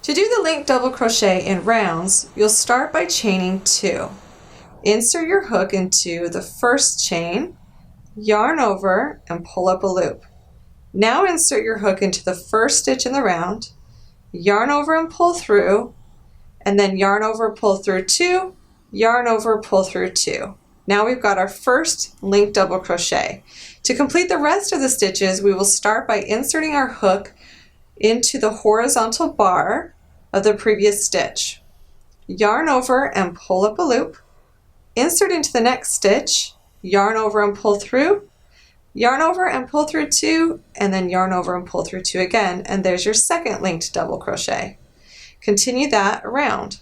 To do the linked double crochet in rounds, you'll start by chaining 2. Insert your hook into the first chain, yarn over, and pull up a loop. Now insert your hook into the first stitch in the round, yarn over and pull through, and then yarn over, pull through 2, yarn over, pull through 2. Now we've got our first linked double crochet. To complete the rest of the stitches, we will start by inserting our hook into the horizontal bar of the previous stitch. Yarn over and pull up a loop, insert into the next stitch, yarn over and pull through, yarn over and pull through 2, and then yarn over and pull through 2 again, and there's your second linked double crochet. Continue that around.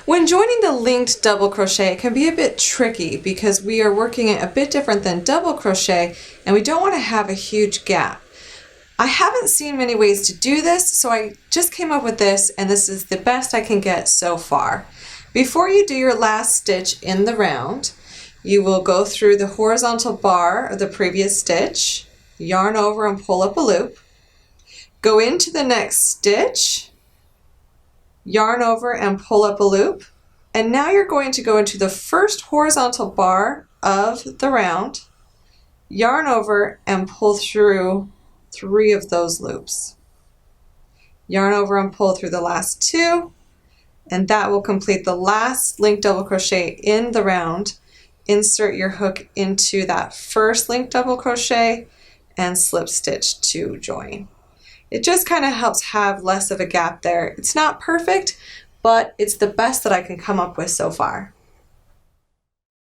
When joining the linked double crochet, it can be a bit tricky because we are working it a bit different than double crochet and we don't want to have a huge gap. I haven't seen many ways to do this, so I just came up with this, and this is the best I can get so far. Before you do your last stitch in the round, you will go through the horizontal bar of the previous stitch, yarn over and pull up a loop, go into the next stitch, yarn over and pull up a loop, and now you're going to go into the first horizontal bar of the round, yarn over and pull through 3 of those loops. Yarn over and pull through the last 2, and that will complete the last linked double crochet in the round. Insert your hook into that first linked double crochet and slip stitch to join. It just kind of helps have less of a gap there. It's not perfect, but it's the best that I can come up with so far.